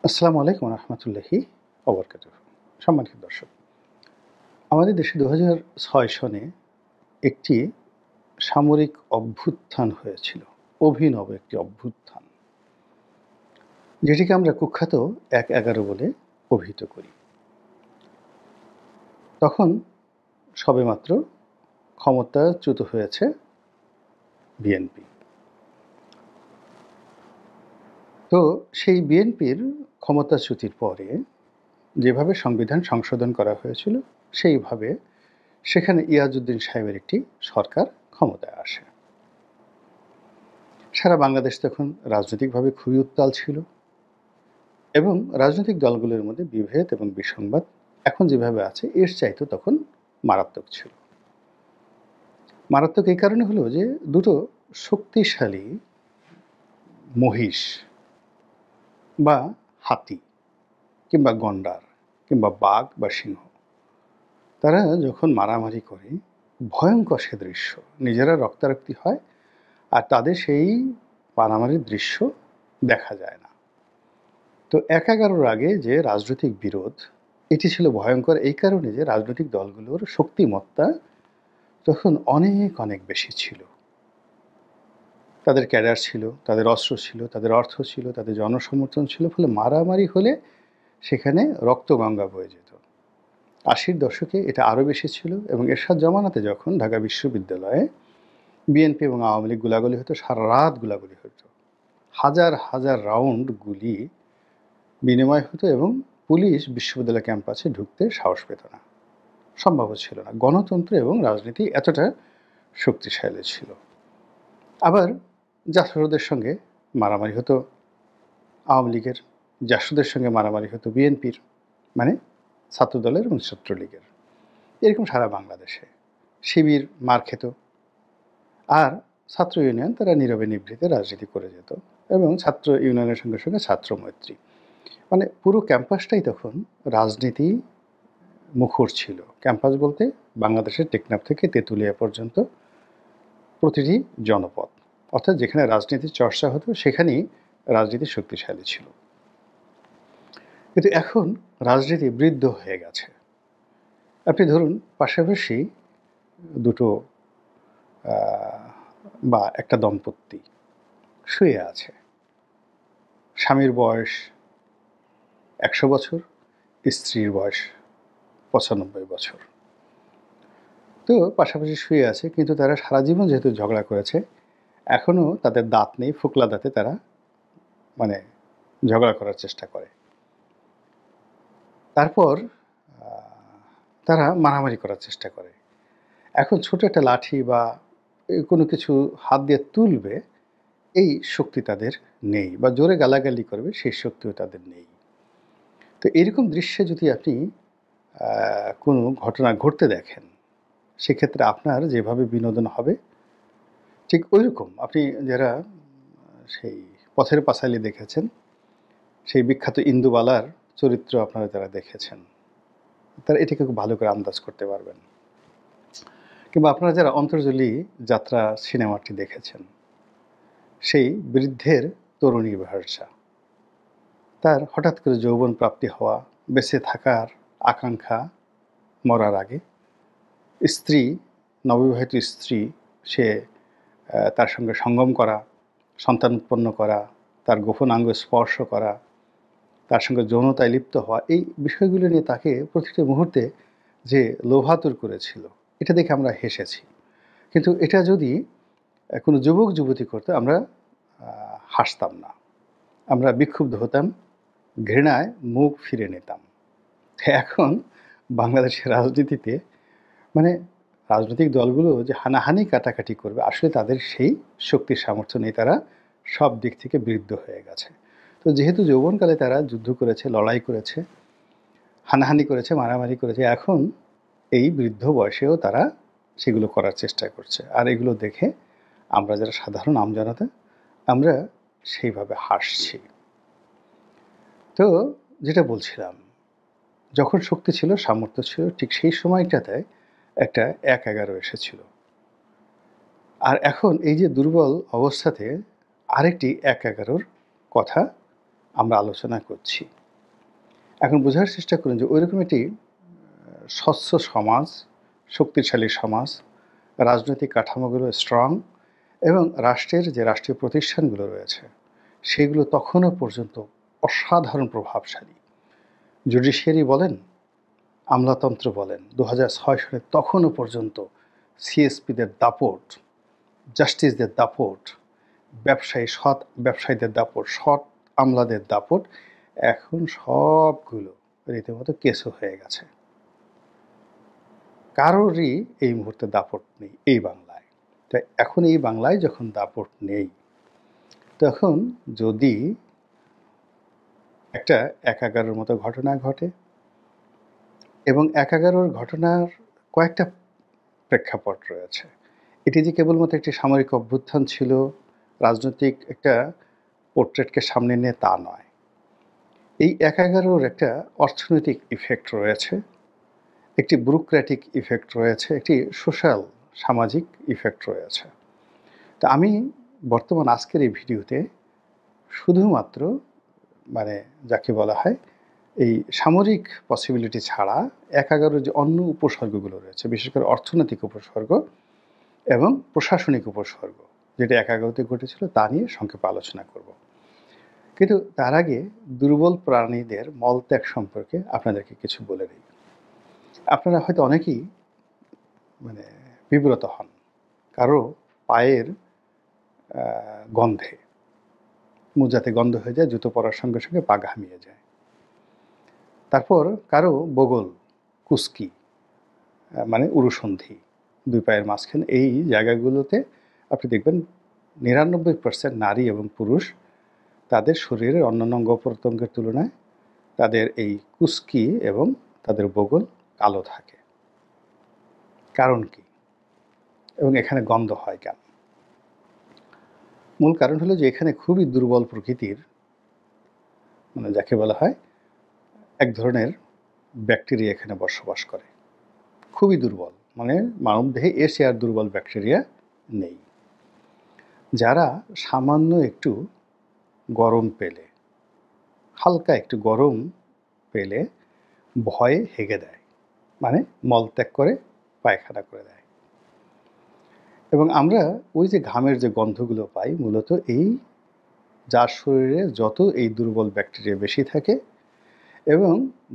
আসসালামু আলাইকুম রহমতুল্লাহি ওবরকাতুহ। সম্মানিত দর্শক, আমাদের দেশে ২০০৬ সনে একটি সামরিক অভ্যুত্থান হয়েছিল। অভিনব একটি অভ্যুত্থান, যেটিকে আমরা কুখ্যাত ১/১১ বলে অভিহিত করি। তখন সবেমাত্র ক্ষমতাচ্যুত হয়েছে বিএনপি। তো সেই বিএনপির ক্ষমতাচ্যুতির পরে যেভাবে সংবিধান সংশোধন করা হয়েছিল, সেইভাবে সেখানে ইয়াজউদ্দিন সাহেবের একটি সরকার ক্ষমতায় আসে। সারা বাংলাদেশ তখন রাজনৈতিকভাবে খুবই উত্তাল ছিল এবং রাজনৈতিক দলগুলোর মধ্যে বিভেদ এবং বিসংবাদ এখন যেভাবে আছে এর চাইতেও তখন মারাত্মক ছিল। মারাত্মক এই কারণে হলো যে দুটো শক্তিশালী মহিষ বা হাতি কিংবা গন্ডার কিংবা বাঘ বা সিংহ, তারা যখন মারামারি করে ভয়ঙ্কর সে দৃশ্য, নিজেরা রক্তারক্তি হয় আর তাদের সেই মারামারির দৃশ্য দেখা যায় না। তো ১/১১-র আগে যে রাজনৈতিক বিরোধ, এটি ছিল ভয়ঙ্কর এই কারণে যে রাজনৈতিক দলগুলোর শক্তিমত্তা তখন অনেক অনেক বেশি ছিল। তাদের ক্যাডার ছিল, তাদের অস্ত্র ছিল, তাদের অর্থ ছিল, তাদের জনসমর্থন ছিল, ফলে মারামারি হলে সেখানে রক্তগঙ্গা বয়ে যেত। ৮০-র দশকে এটা আরও বেশি ছিল এবং এরশাদ জমানাতে যখন ঢাকা বিশ্ববিদ্যালয়ে বিএনপি এবং আওয়ামী লীগ গোলাগুলি হতো, সারা রাত গোলাগুলি হতো, হাজার হাজার রাউন্ড গুলি বিনিময় হতো এবং পুলিশ বিশ্ববিদ্যালয় ক্যাম্পাসে ঢুকতে সাহস পেত না, সম্ভব ছিল না। গণতন্ত্র এবং রাজনীতি এতটা শক্তিশালী ছিল। আবার জাসদের সঙ্গে মারামারি হতো আওয়ামী লীগের, জাসদের সঙ্গে মারামারি হতো বিএনপির, মানে ছাত্রদলের এবং ছাত্রলীগের। এরকম সারা বাংলাদেশে শিবির মার খেত আর ছাত্র ইউনিয়ন তারা নীরবে নিভৃতে রাজনীতি করে যেত এবং ছাত্র ইউনিয়নের সঙ্গে সঙ্গে ছাত্র মৈত্রী, মানে পুরো ক্যাম্পাসটাই তখন রাজনীতি মুখর ছিল। ক্যাম্পাস বলতে বাংলাদেশের টেকনাফ থেকে তেঁতুলিয়া পর্যন্ত প্রতিটি জনপদ, অর্থাৎ যেখানে রাজনীতির চর্চা হতো সেখানেই রাজনীতি শক্তিশালী ছিল। কিন্তু এখন রাজনীতি বৃদ্ধ হয়ে গেছে। আপনি ধরুন পাশাপাশি দুটো বা একটা দম্পতি শুয়ে আছে, স্বামীর বয়স ১০০ বছর, স্ত্রীর বয়স ৯৫ বছর। তো পাশাপাশি শুয়ে আছে, কিন্তু তারা সারা জীবন যেহেতু ঝগড়া করেছে, এখনও তাদের দাঁত নেই, ফোকলা দাঁতে তারা মানে ঝগড়া করার চেষ্টা করে। তারপর তারা মারামারি করার চেষ্টা করে। এখন ছোট একটা লাঠি বা কোনো কিছু হাত দিয়ে তুলবে, এই শক্তি তাদের নেই, বা জোরে গালাগালি করবে সেই শক্তিও তাদের নেই। তো এরকম দৃশ্যে যদি আপনি কোনো ঘটনা ঘটতে দেখেন, সেক্ষেত্রে আপনার যেভাবে বিনোদন হবে ঠিক ওইরকম আপনি যারা সেই পথের পাঁচালী দেখেছেন, সেই বিখ্যাত ইন্দুবালার চরিত্র আপনারা যারা দেখেছেন, তারা এটিকে খুব ভালো করে আন্দাজ করতে পারবেন। কিংবা আপনারা যারা অন্তর্জলি যাত্রা সিনেমাটি দেখেছেন, সেই বৃদ্ধের তরুণী ভরসা, তার হঠাৎ করে যৌবন প্রাপ্তি হওয়া, বেঁচে থাকার আকাঙ্ক্ষা মরার আগে, স্ত্রী, নববিবাহিত স্ত্রী, সে তার সঙ্গে সঙ্গম করা, সন্তান উৎপন্ন করা, তার গোপনাঙ্গ স্পর্শ করা, তার সঙ্গে যৌনতায় লিপ্ত হওয়া, এই বিষয়গুলো নিয়ে তাকে প্রতিটি মুহূর্তে যে লোভাতুর করেছিল, এটা দেখে আমরা হেসেছি। কিন্তু এটা যদি কোনো যুবক যুবতী করতো, আমরা হাসতাম না, আমরা বিক্ষুব্ধ হতাম, ঘৃণায় মুখ ফিরে নিতাম। এখন বাংলাদেশের রাজনীতিতে মানে রাজনৈতিক দলগুলো যে হানাহানি কাটাকাটি করবে, আসলে তাদের সেই শক্তির সামর্থ্য নেই, তারা সব দিক থেকে বৃদ্ধ হয়ে গেছে। তো যেহেতু যৌবনকালে তারা যুদ্ধ করেছে, লড়াই করেছে, হানাহানি করেছে, মারামারি করেছে, এখন এই বৃদ্ধ বয়সেও তারা সেগুলো করার চেষ্টা করছে। আর এগুলো দেখে আমরা যারা সাধারণ আমজনতা, আমরা সেইভাবে হাসছি। তো যেটা বলছিলাম, যখন শক্তি ছিল, সামর্থ্য ছিল, ঠিক সেই সময়টাতে একটা ১/১১ এসেছিল। আর এখন এই যে দুর্বল অবস্থাতে আরেকটি ১/১১-র কথা আমরা আলোচনা করছি। এখন বোঝার চেষ্টা করুন যে ওইরকম একটি স্বচ্ছ সমাজ, শক্তিশালী সমাজ, রাজনৈতিক কাঠামোগুলো স্ট্রং এবং রাষ্ট্রের যে রাষ্ট্রীয় প্রতিষ্ঠানগুলো রয়েছে সেগুলো তখনও পর্যন্ত অসাধারণ প্রভাবশালী। জুডিশিয়ারি বলেন, আমলাতন্ত্র বলেন, 2006 সালে তখনও পর্যন্ত সিএসপিদের দাপট, জাস্টিসদের দাপট, সৎ ব্যবসায়ীদের দাপট, সৎ আমলাদের দাপট এখন সবগুলো রীতিমতো কেসও হয়ে গেছে। কারোরই এই মুহূর্তে দাপট নেই এই বাংলায়। তাই এখন এই বাংলায় যখন দাপট নেই, তখন যদি একটা ১/১১-র মতো ঘটনা ঘটে এবং ১/১১-র ঘটনার কয়েকটা প্রেক্ষাপট রয়েছে। এটি যে কেবলমাত্র একটি সামরিক অভ্যুত্থান ছিল, রাজনৈতিক একটা পোর্ট্রেটকে সামনে নিয়ে তা নয়। এই ১/১১-র একটা অর্থনৈতিক ইফেক্ট রয়েছে, একটি ব্যুরোক্র্যাটিক ইফেক্ট রয়েছে, একটি সোশ্যাল সামাজিক ইফেক্ট রয়েছে। তা আমি বর্তমান আজকের এই ভিডিওতে শুধুমাত্র যাকে বলা হয় এই সামরিক পসিবিলিটি ছাড়া ১/১১-র যে অন্য উপসর্গগুলো রয়েছে, বিশেষ করে অর্থনৈতিক উপসর্গ এবং প্রশাসনিক উপসর্গ, যেটা ১/১১-তে ঘটেছিল তা নিয়ে সংক্ষেপে আলোচনা করব। কিন্তু তার আগে দুর্বল প্রাণীদের মলত্যাগ সম্পর্কে আপনাদেরকে কিছু বলে নিই। আপনারা হয়তো অনেকেই বিব্রত হন কারো পায়ের গন্ধে, মোজাতে গন্ধ হয়ে যায়, জুতো পরার সঙ্গে সঙ্গে পা ঘামিয়ে যায়। তারপর কারো বগল, কুস্কি উরুসন্ধি, দুই পায়ের মাঝখানে, এই জায়গাগুলোতে আপনি দেখবেন ৯৯% নারী এবং পুরুষ তাদের শরীরের অন্যান্য অঙ্গ প্রত্যঙ্গের তুলনায় তাদের এই কুস্কি এবং তাদের বগল কালো থাকে। কারণ কি এবং এখানে গন্ধ হয় কেন? মূল কারণ হলো যে এখানে খুবই দুর্বল প্রকৃতির যাকে বলা হয় এক ধরনের ব্যাকটেরিয়া এখানে বসবাস করে, খুবই দুর্বল, মানবদেহে এর চেয়ে আর দুর্বল ব্যাকটেরিয়া নেই, যারা সামান্য একটু গরম পেলে, হালকা একটু গরম পেলে ভয়ে হেগে দেয়, মলত্যাগ করে পায়খানা করে দেয়। এবং আমরা ওই যে ঘামের যে গন্ধগুলো পাই, মূলত এই যার শরীরে যত এই দুর্বল ব্যাকটেরিয়া বেশি থাকে এবং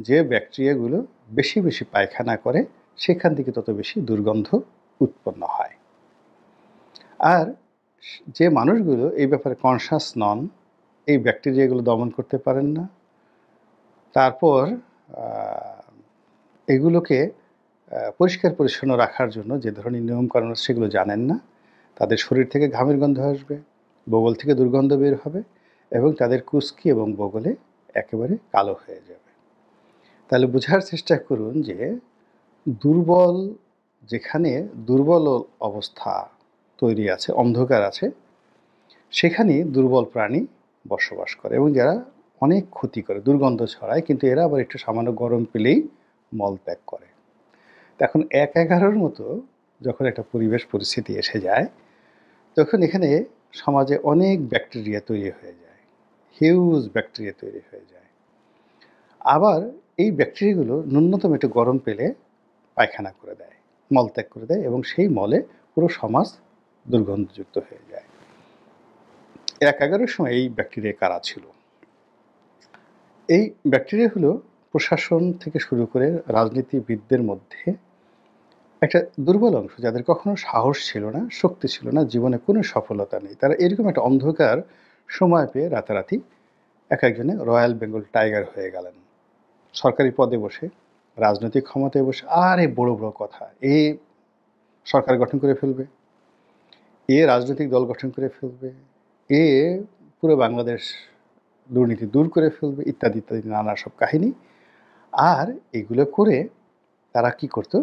যে ব্যাকটেরিয়াগুলো বেশি বেশি পায়খানা করে সেখান থেকে তত বেশি দুর্গন্ধ উৎপন্ন হয়। আর যে মানুষগুলো এই ব্যাপারে কনসাস নন, এই ব্যাকটেরিয়াগুলো দমন করতে পারেন না, তারপর এগুলোকে পরিষ্কার পরিচ্ছন্ন রাখার জন্য যে ধরনের নিয়মকানুন সেগুলো জানেন না, তাদের শরীর থেকে ঘামের গন্ধ আসবে, বগল থেকে দুর্গন্ধ বের হবে এবং তাদের কুস্কি এবং বগলে একেবারে কালো হয়ে যাবে। তাহলে বোঝার চেষ্টা করুন যে যেখানে দুর্বল অবস্থা তৈরি আছে, অন্ধকার আছে, সেখানে দুর্বল প্রাণী বসবাস করে এবং যারা অনেক ক্ষতি করে, দুর্গন্ধ ছড়ায়, কিন্তু এরা আবার একটু সামান্য গরম পেলেই মলত্যাগ করে। এখন ১/১১-র মতো যখন একটা পরিবেশ পরিস্থিতি এসে যায়, তখন এখানে সমাজে অনেক ব্যাকটেরিয়া তৈরি হয়ে যায়, হিউজ ব্যাকটেরিয়া তৈরি হয়ে যায়। আবার এই ব্যাকটেরিয়াগুলো ন্যূনতম একটু গরম পেলে পায়খানা করে দেয়, মলত্যাগ করে দেয় এবং সেই মলে পুরো সমাজ দুর্গন্ধযুক্ত হয়ে যায়। ১/১১-র সময় এই ব্যাকটেরিয়া কারা ছিল? এই ব্যাকটেরিয়া হলো প্রশাসন থেকে শুরু করে রাজনীতিবিদদের মধ্যে একটা দুর্বল অংশ, যাদের কখনো সাহস ছিল না, শক্তি ছিল না, জীবনে কোনো সফলতা নেই। তারা এরকম একটা অন্ধকার সময় পেয়ে রাতারাতি একজনে রয়্যাল বেঙ্গল টাইগার হয়ে গেলেন, সরকারি পদে বসে, রাজনৈতিক ক্ষমতায় বসে। আর এই বড় বড় কথা, এ সরকার গঠন করে ফেলবে, এ রাজনৈতিক দল গঠন করে ফেলবে, এ পুরো বাংলাদেশ দুর্নীতি দূর করে ফেলবে, ইত্যাদি ইত্যাদি নানা সব কাহিনী। আর এগুলো করে তারা কি করতো?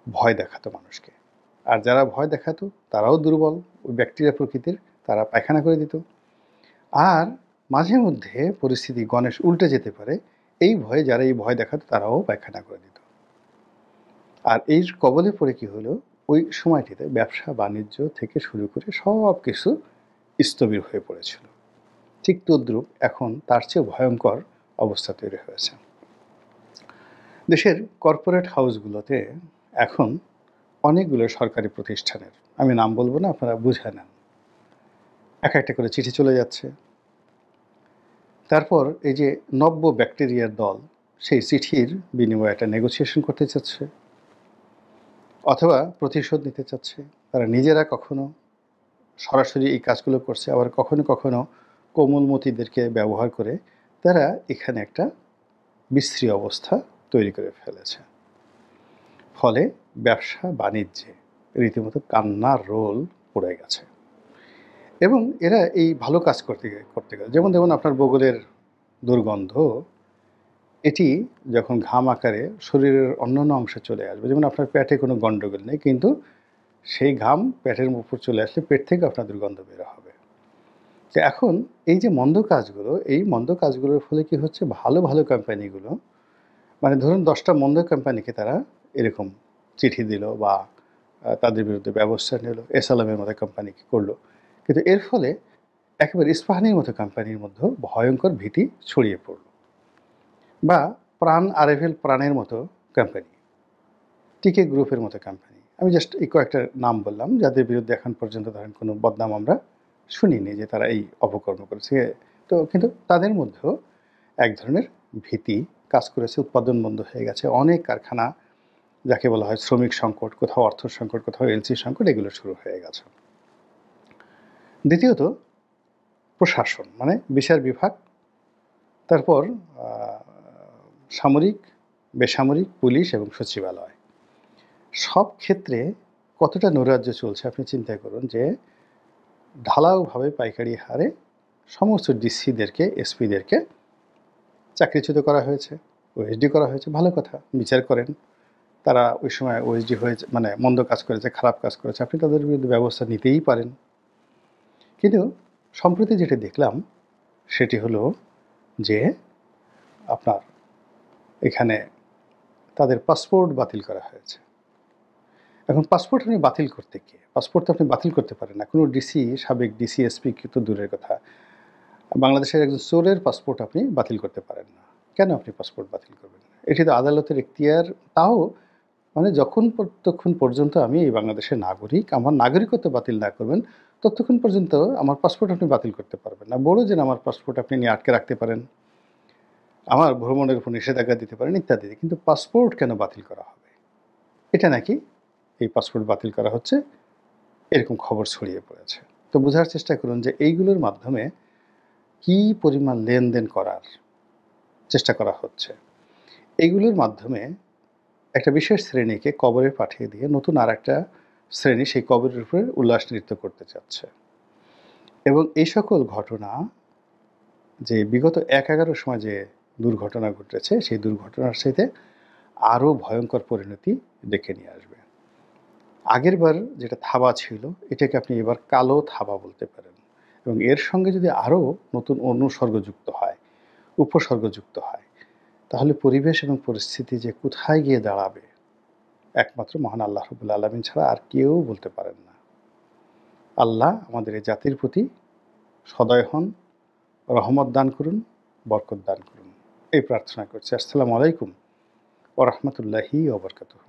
ভয় দেখাতো মানুষকে। আর যারা ভয় দেখাতো তারাও দুর্বল, ওই ব্যাকটেরিয়া প্রকৃতির, তারা পায়খানা করে দিত। আর মাঝে মধ্যে পরিস্থিতি গণেশ উল্টে যেতে পারে, এই ভয়ে যারা এই ভয় দেখাতো তারাও পায়খানা করে দিত। আর এই কবলে পড়ে কি হলো, ওই সময়টিতে ব্যবসা বাণিজ্য থেকে শুরু করে সব কিছু স্থবির হয়ে পড়েছিল। ঠিক তদ্রূপ এখন তার চেয়েও ভয়ঙ্কর অবস্থা তৈরি হয়েছে। দেশের কর্পোরেট হাউসগুলোতে এখন অনেকগুলো সরকারি প্রতিষ্ঠানের, আমি নাম বলবো না, আপনারা বুঝে নেন, একটা করে চিঠি চলে যাচ্ছে। তারপর এই যে নব্য ব্যাকটেরিয়ার দল সেই চিঠির বিনিময়ে একটা নেগোসিয়েশন করতে চাচ্ছে অথবা প্রতিশোধ নিতে চাচ্ছে। তারা নিজেরা কখনো সরাসরি এই কাজগুলো করছে, আবার কখনো কখনো কোমলমতিদেরকে ব্যবহার করে তারা এখানে একটা বিশ্রী অবস্থা তৈরি করে ফেলেছে। ফলে ব্যবসা বাণিজ্যে রীতিমতো কান্নার রোল পড়ে গেছে। এবং এরা এই ভালো কাজ করতে গেলে, যেমন দেখুন আপনার বগলের দুর্গন্ধ, এটি যখন ঘাম আকারে শরীরের অন্যান্য অংশে চলে আসবে, যেমন আপনার পেটে কোনো গণ্ডগোল নেই, কিন্তু সেই ঘাম পেটের উপর চলে আসলে পেট থেকে আপনার দুর্গন্ধ বের হবে। তো এখন এই যে মন্দ কাজগুলো, এই মন্দ কাজগুলোর ফলে কি হচ্ছে, ভালো ভালো কোম্পানিগুলো, মানে ধরুন 10টা মন্দ কোম্পানিকে তারা এরকম চিঠি দিল বা তাদের বিরুদ্ধে ব্যবস্থা নিল, এসালামের মতো কোম্পানিকে করলো, কিন্তু এর ফলে একেবারে ইস্পাহানির মতো কোম্পানির মধ্যে ভয়ঙ্কর ভীতি ছড়িয়ে পড়ল। বা প্রাণ আরএফএল প্রাণের মতো কোম্পানি, টিকে গ্রুপের মতো কোম্পানি, আমি জাস্ট এই কয়েকটা নাম বললাম যাদের বিরুদ্ধে এখন পর্যন্ত ধরেন কোনো বদনাম আমরা শুনিনি যে তারা এই অপকর্ম করেছে। তো কিন্তু তাদের মধ্যেও এক ধরনের ভীতি কাজ করেছে, উৎপাদন বন্ধ হয়ে গেছে, অনেক কারখানা, যাকে বলা হয় শ্রমিক সংকট, কোথাও অর্থ সংকট, কোথাও এলসি সংকট, এগুলো শুরু হয়ে গেছে। দ্বিতীয়ত প্রশাসন, মানে বিচার বিভাগ, তারপর সামরিক, বেসামরিক, পুলিশ এবং সচিবালয়, সব ক্ষেত্রে কতটা নৈরাজ্য চলছে আপনি চিন্তা করুন। যে ঢালাওভাবে পাইকারি হারে সমস্ত ডিসিদেরকে, এসপিদেরকে চাকরিচ্যুত করা হয়েছে, ওএসডি করা হয়েছে। ভালো কথা, বিচার করেন। তারা ওই সময় ওএসডি হয়েছে, মানে মন্দ কাজ করেছে, খারাপ কাজ করেছে, আপনি তাদের বিরুদ্ধে ব্যবস্থা নিতেই পারেন। কিন্তু সম্প্রতি যেটা দেখলাম সেটি হলো যে আপনার এখানে তাদের পাসপোর্ট বাতিল করা হয়েছে। এখন পাসপোর্ট আপনি বাতিল করতে গিয়ে, পাসপোর্ট তো আপনি বাতিল করতে পারেন না, কোনো ডিসি, সাবেক ডিসি, এসপি তো দূরের কথা, বাংলাদেশের একজন চোরের পাসপোর্ট আপনি বাতিল করতে পারেন না। কেন আপনি পাসপোর্ট বাতিল করবেন? এটি তো আদালতের এখতিয়ার। তাও মানে ততক্ষণ পর্যন্ত আমি এই বাংলাদেশের নাগরিক, আমার নাগরিকত্ব বাতিল না করবেন, ততক্ষণ পর্যন্ত আমার পাসপোর্ট আপনি বাতিল করতে পারবেন না। বড় যে আমার পাসপোর্ট আপনি নিয়ে আটকে রাখতে পারেন, আমার ভ্রমণের উপর নিষেধাজ্ঞা দিতে পারেন ইত্যাদি, কিন্তু পাসপোর্ট কেন বাতিল করা হবে? এটা নাকি এই পাসপোর্ট বাতিল করা হচ্ছে, এরকম খবর ছড়িয়ে পড়েছে। তো বোঝার চেষ্টা করুন যে এইগুলোর মাধ্যমে কী পরিমাণ লেনদেন করার চেষ্টা করা হচ্ছে। এইগুলোর মাধ্যমে একটা বিশেষ শ্রেণীকে কবরে পাঠিয়ে দিয়ে নতুন আর একটা শ্রেণী সেই কবরের উপরে উল্লাস নৃত্য করতে চাচ্ছে। এবং এই সকল ঘটনা, যে বিগত ১/১১ সময় যে দুর্ঘটনা ঘটেছে, সেই দুর্ঘটনার সাথে আরও ভয়ঙ্কর পরিণতি ডেকে নিয়ে আসবে। আগের বার যেটা থাবা ছিল, এটাকে আপনি এবার কালো থাবা বলতে পারেন। এবং এর সঙ্গে যদি আরও নতুন অনুসর্গযুক্ত হয়, উপসর্গযুক্ত হয়, তাহলে পরিবেশ এবং পরিস্থিতি যে কোথায় গিয়ে দাঁড়াবে, একমাত্র মহান আল্লাহ রাব্বুল আলামিন ছাড়া আর কেউ বলতে পারেন না। আল্লাহ আমাদের এই জাতির প্রতি সদয় হন, রহমত দান করুন, বরকত দান করুন, এই প্রার্থনা করছি। আসসালামু আলাইকুম ওয়া রাহমাতুল্লাহি ওয়া বারাকাতুহু।